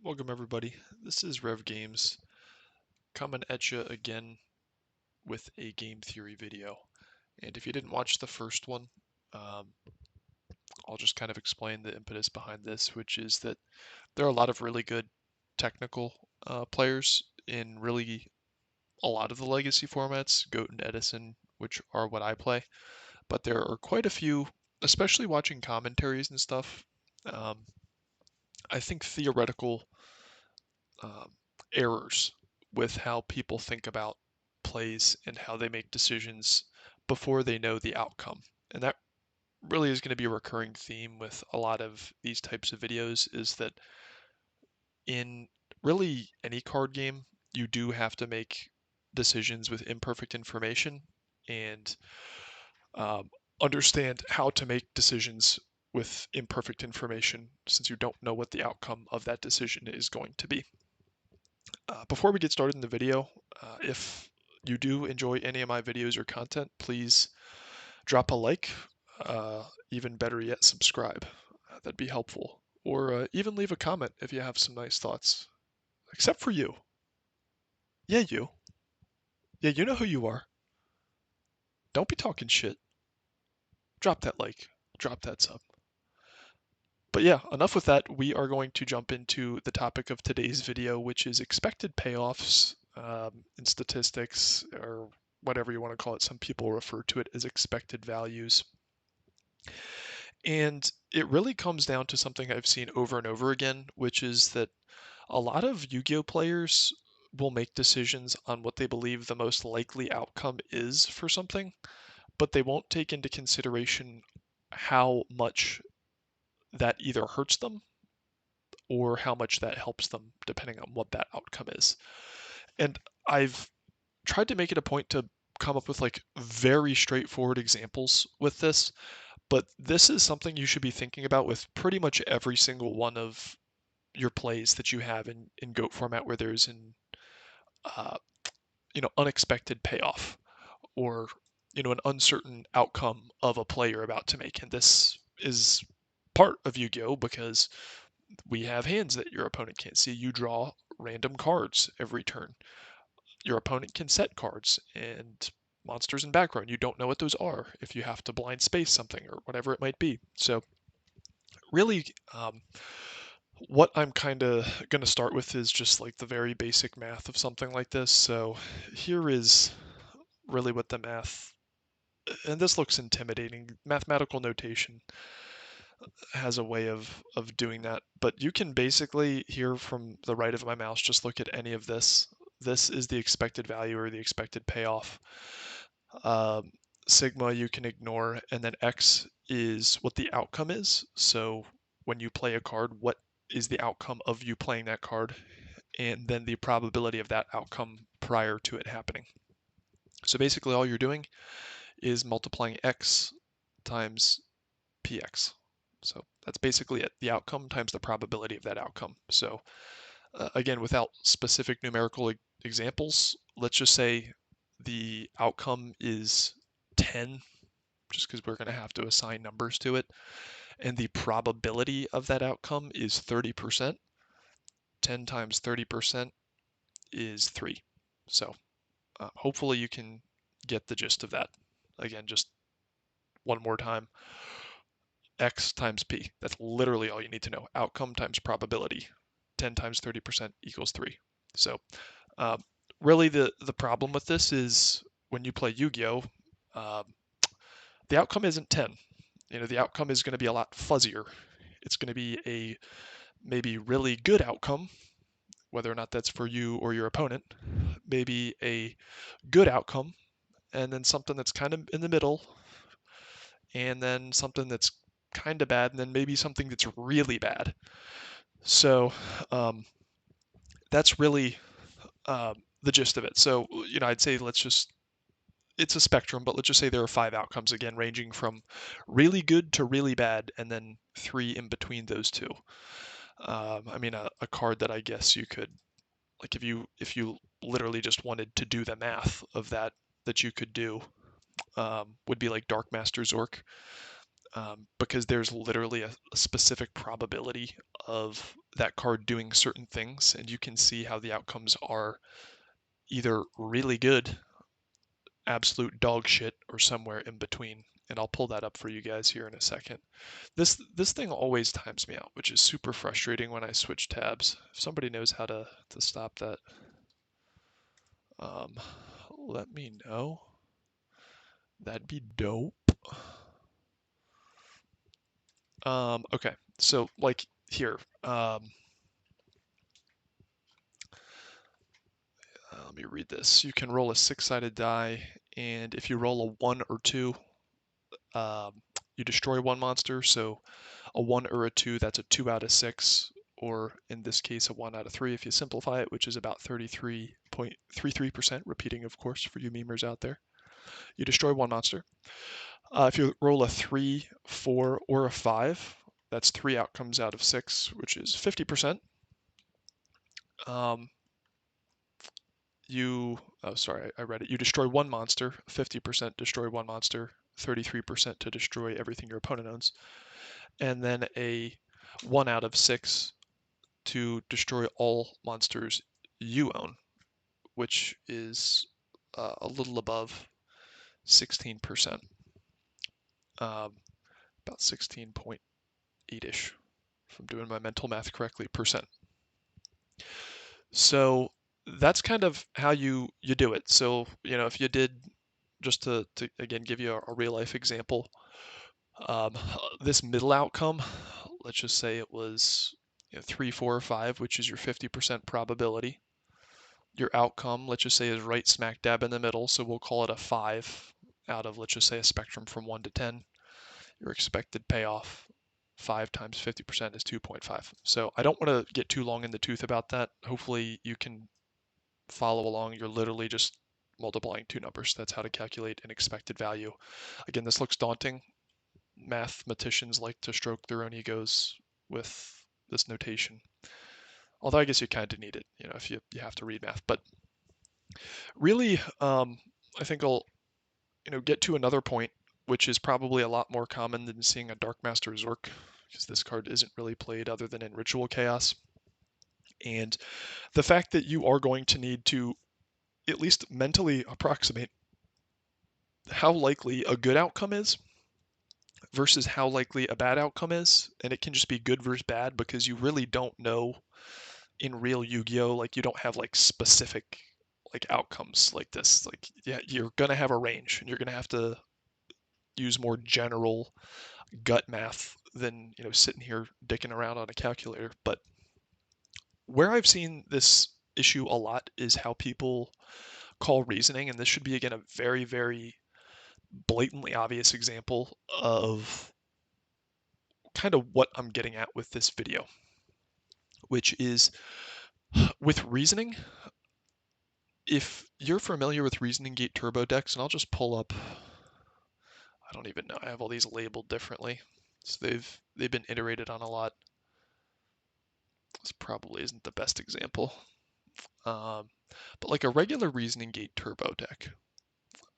Welcome everybody. This is Rev Games coming at you again with a game theory video. And if you didn't watch the first one, um, I'll just kind of explain the impetus behind this, which is that there are a lot of really good technical players in really a lot of the legacy formats, Goat and Edison, which are what I play. But there are quite a few, especially watching commentaries and stuff. Um, I think theoretical um, errors with how people think about plays and how they make decisions before they know the outcome. And that really is going to be a recurring theme with a lot of these types of videos is that in really any card game, you do have to make decisions with imperfect information and um, understand how to make decisions with imperfect information since you don't know what the outcome of that decision is going to be. Before we get started in the video, if you do enjoy any of my videos or content, please drop a like, even better yet, subscribe. That'd be helpful. Or even leave a comment if you have some nice thoughts. Except for you. Yeah, you. Yeah, you know who you are. Don't be talking shit. Drop that like. Drop that sub. But yeah, enough with that. We are going to jump into the topic of today's video, which is expected payoffs in statistics, or whatever you want to call it. Some people refer to it as expected values. And it really comes down to something I've seen over and over again, which is that a lot of Yu-Gi-Oh players will make decisions on what they believe the most likely outcome is for something, but they won't take into consideration how much that either hurts them or how much that helps them, depending on what that outcome is. And I've tried to make it a point to come up with like very straightforward examples with this, but this is something you should be thinking about with pretty much every single one of your plays that you have in GOAT format where there's an uh, unexpected payoff or an uncertain outcome of a play you're about to make. And this is part of Yu-Gi-Oh because we have hands that your opponent can't see. You draw random cards every turn. Your opponent can set cards and monsters in background. You don't know what those are if you have to blind space something or whatever it might be. So really, what I'm kind of going to start with is just like the very basic math of something like this. So here is really what the math, and this looks intimidating. Mathematical notation has a way of doing that, but you can basically here from the right of my mouse just look at any of this. This is the expected value or the expected payoff. Um, Sigma you can ignore, and then X is what the outcome is. So when you play a card, what is the outcome of you playing that card, and then the probability of that outcome prior to it happening. So basically all you're doing is multiplying X times PX. So that's basically it, the outcome times the probability of that outcome. So again, without specific numerical examples, let's just say the outcome is 10, just because we're going to have to assign numbers to it, and the probability of that outcome is 30%. 10 times 30% is 3. So hopefully you can get the gist of that. Again, just one more time. X times P. That's literally all you need to know. Outcome times probability. 10 times 30% equals 3. So um, really the problem with this is when you play Yu-Gi-Oh, um, the outcome isn't 10. The outcome is going to be a lot fuzzier. It's going to be a maybe really good outcome, whether or not that's for you or your opponent, maybe a good outcome, and then something that's kind of in the middle, and then something that's kind of bad, and then maybe something that's really bad. So that's really the gist of it. So, I'd say it's a spectrum, but let's just say there are 5 outcomes again, ranging from really good to really bad, and then 3 in between those two. I mean, a card that I guess you could, like, if you literally just wanted to do the math of that you could do, would be like Dark Master Zork, because there's literally a specific probability of that card doing certain things, and you can see how the outcomes are either really good, absolute dog shit, or somewhere in between. And I'll pull that up for you guys here in a second. This thing always times me out, which is super frustrating when I switch tabs. If somebody knows how to stop that, um, let me know. That'd be dope. Okay, so like here, let me read this. You can roll a 6-sided die, and if you roll a 1 or 2, you destroy one monster. So a 1 or a 2, that's a 2 out of 6, or in this case, a 1 out of 3 if you simplify it, which is about 33.33%, repeating, of course, for you memers out there. You destroy one monster. If you roll a 3, 4, or a 5, that's 3 outcomes out of 6, which is 50%. Sorry, I read it. You destroy one monster, 50% destroy one monster, 33% to destroy everything your opponent owns, and then a 1 out of 6 to destroy all monsters you own, which is a little above 16%, about 16.8-ish, if I'm doing my mental math correctly, percent. So that's kind of how you do it. So, if you did, just to again give you a real life example, um, this middle outcome, let's just say it was 3, 4, or 5, which is your 50% probability. Your outcome, let's just say, is right smack dab in the middle, so we'll call it a 5 out of, let's just say, a spectrum from 1 to 10. Your expected payoff, 5 times 50% is 2.5. So I don't want to get too long in the tooth about that. Hopefully you can follow along. You're literally just multiplying two numbers. That's how to calculate an expected value. Again, this looks daunting. Mathematicians like to stroke their own egos with this notation. Although I guess you kind of need it, if you have to read math. But really, I think I'll get to another point, which is probably a lot more common than seeing a Dark Master Zork, because this card isn't really played other than in Ritual Chaos. And the fact that you are going to need to at least mentally approximate how likely a good outcome is versus how likely a bad outcome is. And it can just be good versus bad because you really don't know in real Yu-Gi-Oh! Like, you don't have like specific like outcomes like this. Like, yeah, you're gonna have a range and you're gonna have to use more general gut math than sitting here dicking around on a calculator. But where I've seen this issue a lot is how people call reasoning, and this should be again a very, very blatantly obvious example of kind of what I'm getting at with this video, which is with reasoning. If you're familiar with reasoning gate turbo decks, and I'll just pull up, I don't even know, I have all these labeled differently, so they've been iterated on a lot. This probably isn't the best example, but like a regular reasoning gate turbo deck,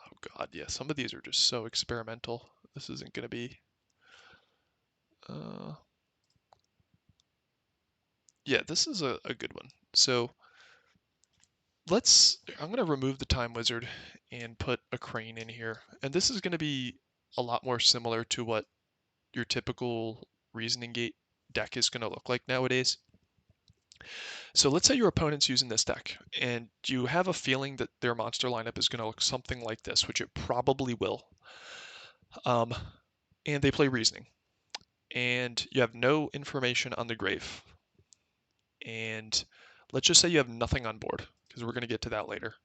oh god, yeah, some of these are just so experimental. This isn't going to be yeah, this is a good one. So I'm going to remove the time wizard and put a crane in here. And this is going to be a lot more similar to what your typical reasoning gate deck is going to look like nowadays. So let's say your opponent's using this deck and you have a feeling that their monster lineup is going to look something like this, which it probably will. And they play reasoning and you have no information on the grave. And let's just say you have nothing on board, because we're going to get to that later.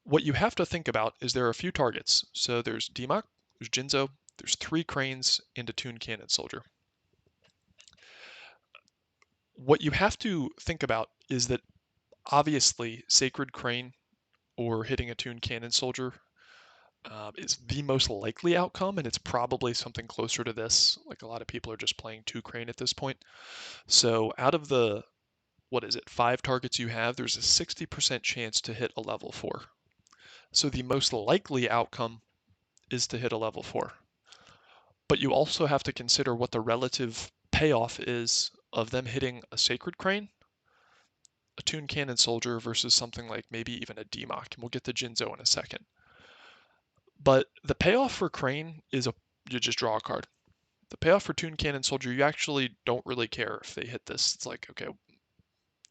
What you have to think about is there are a few targets. So there's Demok, there's Jinzo, there's 3 cranes, and a Toon Cannon Soldier. What you have to think about is that obviously Sacred Crane or hitting a Toon Cannon Soldier is the most likely outcome, and it's probably something closer to this. Like, a lot of people are just playing 2 crane at this point. So out of the, 5 targets you have, there's a 60% chance to hit a level 4. So the most likely outcome is to hit a level 4. But you also have to consider what the relative payoff is of them hitting a Sacred Crane, a Toon Cannon Soldier versus something like maybe even a DMOC, and we'll get to Jinzo in a second. But the payoff for Crane is you just draw a card. The payoff for Toon Cannon Soldier, you actually don't really care if they hit this. It's like, okay,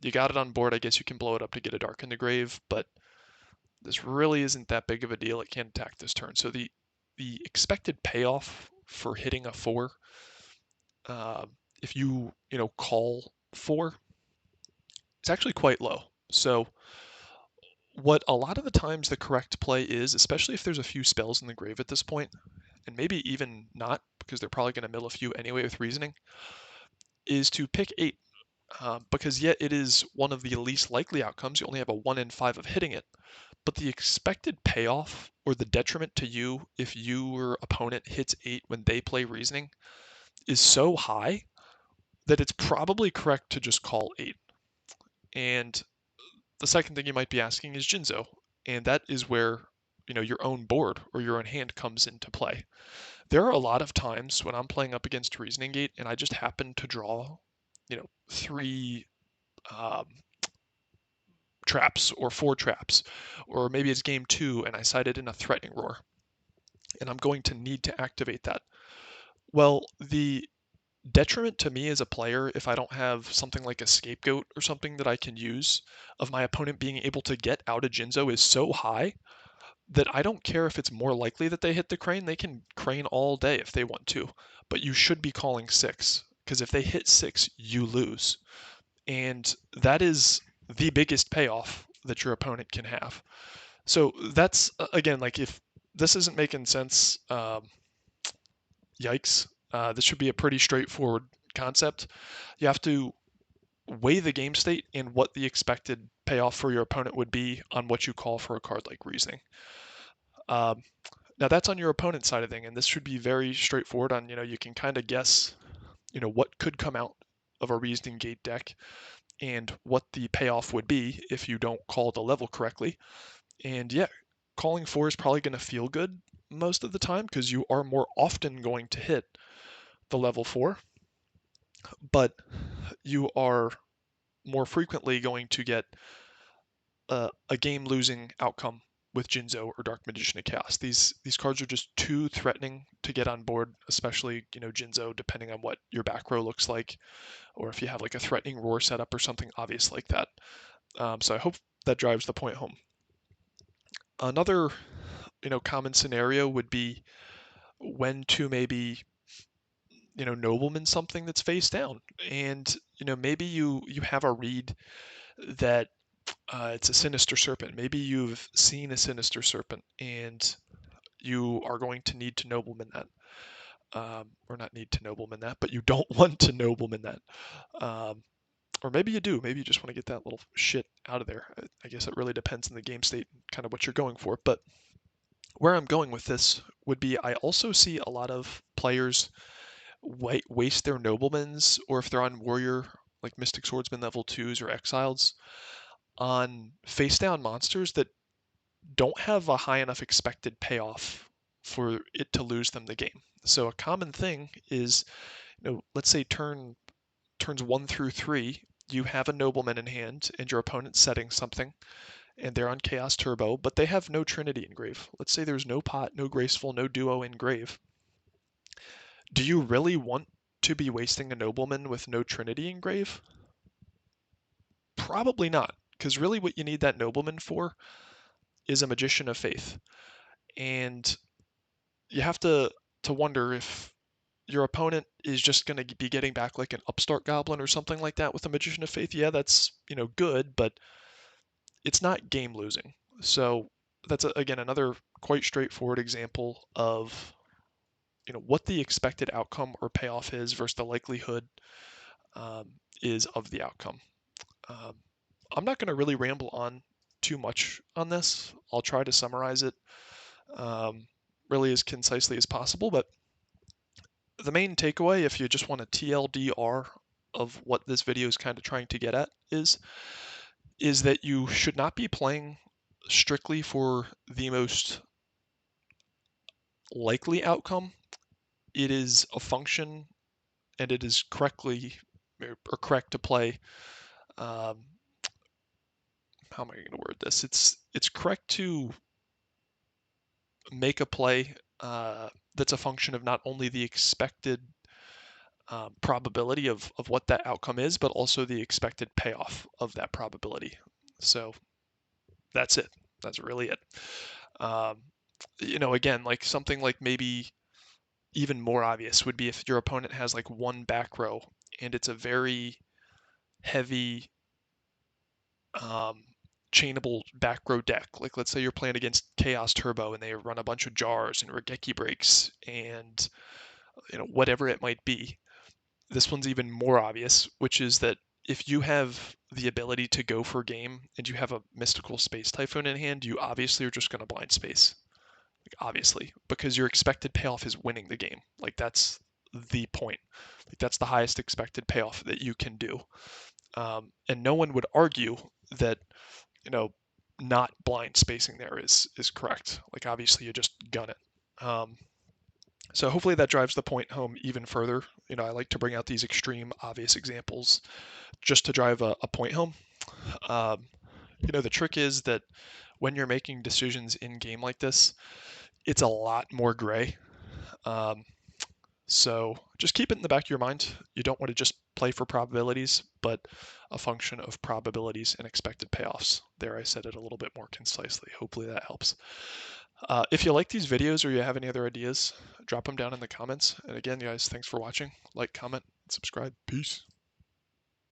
you got it on board. I guess you can blow it up to get a Dark in the Grave, but this really isn't that big of a deal. It can't attack this turn. So the expected payoff for hitting a 4, if you call 4, it's actually quite low. So what a lot of the times the correct play is, especially if there's a few spells in the grave at this point, and maybe even not, because they're probably going to mill a few anyway with reasoning, is to pick 8. Because yet it is one of the least likely outcomes. You only have a 1 in 5 of hitting it. But the expected payoff or the detriment to you if your opponent hits 8 when they play reasoning is so high that it's probably correct to just call 8. And the second thing you might be asking is Jinzo, and that is where your own board or your own hand comes into play. There are a lot of times when I'm playing up against Reasoning Gate and I just happen to draw 3 traps or 4 traps, or maybe it's game 2 and I sighted in a Threatening Roar, and I'm going to need to activate that. Well, the detriment to me as a player, if I don't have something like a Scapegoat or something that I can use, of my opponent being able to get out of Jinzo is so high that I don't care if it's more likely that they hit the Crane. They can Crane all day if they want to, but you should be calling 6, because if they hit 6, you lose. And that is the biggest payoff that your opponent can have. So that's, again, like if this isn't making sense, yikes. This should be a pretty straightforward concept. You have to weigh the game state and what the expected payoff for your opponent would be on what you call for a card like Reasoning. Now that's on your opponent's side of thing, and this should be very straightforward on, you can kind of guess, what could come out of a Reasoning Gate deck and what the payoff would be if you don't call the level correctly. And yeah, calling 4 is probably going to feel good most of the time because you are more often going to hit the level 4, but you are more frequently going to get a game-losing outcome with Jinzo or Dark Magician of Chaos. These cards are just too threatening to get on board, especially Jinzo, depending on what your back row looks like, or if you have like a Threatening Roar setup or something obvious like that. So I hope that drives the point home. Another common scenario would be when to maybe nobleman something that's face down, and maybe you have a read that it's a Sinister Serpent. Maybe you've seen a Sinister Serpent and you are going to need to nobleman that. Or not need to nobleman that, but you don't want to nobleman that. Or maybe you do. Maybe you just want to get that little shit out of there. I guess it really depends on the game state and kind of what you're going for. But where I'm going with this would be I also see a lot of players waste their noblemans, or if they're on warrior, like Mystic Swordsman level 2s or Exiles, on face down monsters that don't have a high enough expected payoff for it to lose them the game. So a common thing is, let's say turns 1 through 3, you have a nobleman in hand and your opponent's setting something and they're on Chaos Turbo, but they have no Trinity in grave. Let's say there's no pot, no graceful, no duo in grave. Do you really want to be wasting a nobleman with no Trinity in grave? Probably not, because really what you need that nobleman for is a Magician of Faith. And you have to wonder if your opponent is just going to be getting back like an Upstart Goblin or something like that with a Magician of Faith. Yeah, that's, good, but it's not game losing. So that's, again, another quite straightforward example of, what the expected outcome or payoff is versus the likelihood is of the outcome. I'm not going to really ramble on too much on this. I'll try to summarize it really as concisely as possible, but the main takeaway, if you just want a TLDR of what this video is kind of trying to get at, is that you should not be playing strictly for the most likely outcome. It is a function, and it is correctly or correct to play. Um, how am I going to word this? It's correct to make a play that's a function of not only the expected probability of what that outcome is, but also the expected payoff of that probability. So that's it. That's really it. Um, again, like something like maybe even more obvious would be if your opponent has like one back row and it's a very heavy um, chainable back row deck. Like let's say you're playing against Chaos Turbo and they run a bunch of jars and Regeki breaks and whatever it might be. This one's even more obvious, which is that if you have the ability to go for game and you have a mystical space typhoon in hand, you obviously are just going to blind space. Like obviously, because your expected payoff is winning the game. Like that's the point. Like that's the highest expected payoff that you can do. And no one would argue that you know not blind spacing there is correct. Like obviously you just gun it. So hopefully that drives the point home even further. I like to bring out these extreme obvious examples just to drive a point home. Um, the trick is that when you're making decisions in game like this, it's a lot more gray. Um, so just keep it in the back of your mind. You don't want to just play for probabilities, but a function of probabilities and expected payoffs. There, I said it a little bit more concisely. Hopefully that helps. If you like these videos or you have any other ideas, drop them down in the comments. And again, guys, thanks for watching. Like, comment, subscribe. Peace.